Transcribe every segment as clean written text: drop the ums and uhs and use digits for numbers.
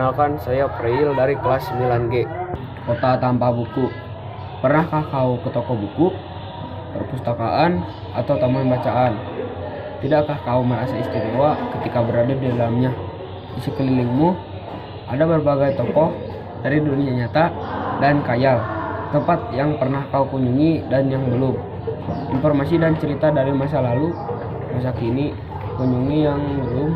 perkenalkan, saya Preil dari kelas 9G. Kota tanpa buku. Pernahkah kau ke toko buku, perpustakaan, atau taman bacaan? Tidakkah kau merasa istimewa ketika berada di dalamnya? Di sekelilingmu ada berbagai tokoh dari dunia nyata dan khayal, tempat yang pernah kau kunjungi dan yang belum. Informasi dan cerita dari masa lalu, masa kini, kunjungi yang belum.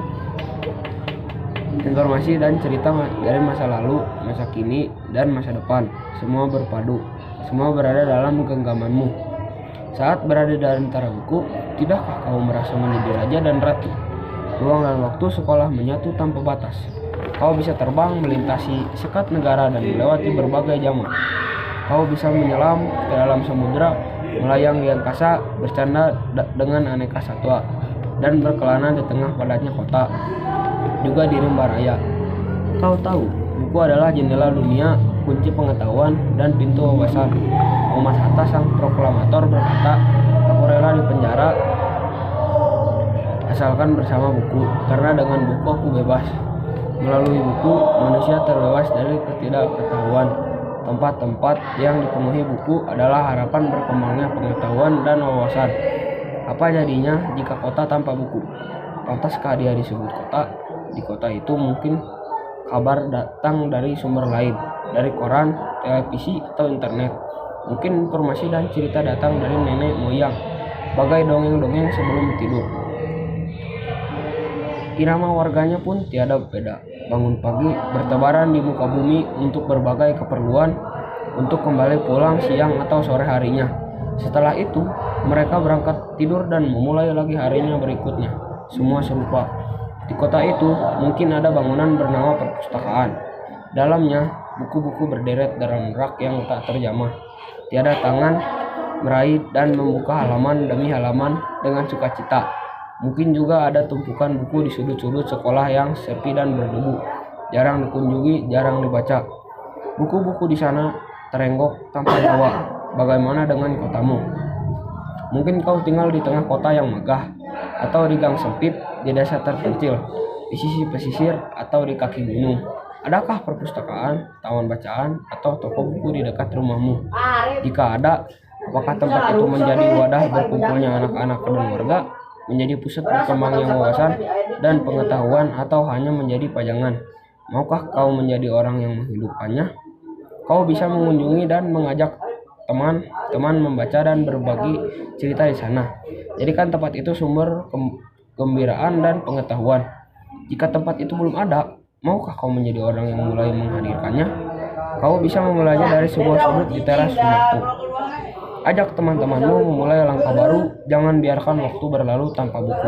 Informasi dan cerita dari masa lalu, masa kini, dan masa depan, semua berpadu, semua berada dalam genggamanmu. Saat berada di antara buku, tidakkah kau merasa menjadi raja dan ratu? Ruang dan waktu sekolah menyatu tanpa batas. Kau bisa terbang melintasi sekat negara dan melewati berbagai zaman. Kau bisa menyelam ke dalam samudera, melayang di angkasa, bercanda dengan aneka satwa, dan berkelana di tengah padatnya kota, juga di rimba raya. Kau tahu, buku adalah jendela dunia, kunci pengetahuan, dan pintu wawasan. Muhammad Hatta, sang proklamator, berkata, "Aku rela di penjara asalkan bersama buku, karena dengan buku aku bebas." Melalui buku, manusia terbebas dari ketidaktahuan. Tempat-tempat yang dipenuhi buku adalah harapan berkembangnya pengetahuan dan wawasan. Apa jadinya jika kota tanpa buku? Pantaskah dia disebut kota? Di kota itu mungkin kabar datang dari sumber lain, dari koran, televisi, atau internet. Mungkin informasi dan cerita datang dari nenek moyang, bagai dongeng-dongeng sebelum tidur. Irama warganya pun tiada beda. Bangun pagi, bertebaran di muka bumi untuk berbagai keperluan, untuk kembali pulang siang atau sore harinya. Setelah itu, mereka berangkat tidur dan memulai lagi harinya berikutnya. Semua serupa. Di kota itu, mungkin ada bangunan bernama perpustakaan. Dalamnya, buku-buku berderet dalam rak yang tak terjamah. Tiada tangan meraih dan membuka halaman demi halaman dengan sukacita. Mungkin juga ada tumpukan buku di sudut-sudut sekolah yang sepi dan berdebu, jarang dikunjungi, jarang dibaca. Buku-buku di sana terenggok tanpa nyawa. Bagaimana dengan kotamu? Mungkin kau tinggal di tengah kota yang megah, atau di gang sempit di desa terpencil, di sisi pesisir, atau di kaki gunung. Adakah perpustakaan, taman bacaan, atau toko buku di dekat rumahmu? Jika ada, apakah tempat itu menjadi wadah berkumpulnya anak-anak dan warga, menjadi pusat berkembangnya wawasan dan pengetahuan, atau hanya menjadi pajangan? Maukah kau menjadi orang yang menghidupkannya? Kau bisa mengunjungi dan mengajak teman-teman membaca dan berbagi cerita di sana. Jadikan tempat itu sumber kegembiraan dan pengetahuan. Jika tempat itu belum ada, maukah kau menjadi orang yang mulai menghadirkannya? Kau bisa memulainya dari sebuah sudut di teras rumahku. Ajak teman-temanmu memulai langkah baru. Jangan biarkan waktu berlalu tanpa buku.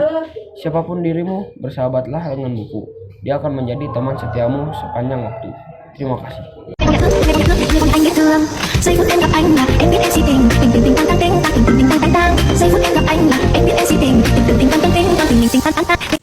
Siapapun dirimu, bersahabatlah dengan buku. Dia akan menjadi teman setiamu sepanjang waktu. Terima kasih. Giây phút em gặp anh là em biết em si tình, tình tình tình tăng tăng tăng, tình tình tình tăng tăng tăng. Giây phút em gặp anh là em biết em si tình, tình tình tình tăng tăng tăng, tình tình tình tăng tăng tăng.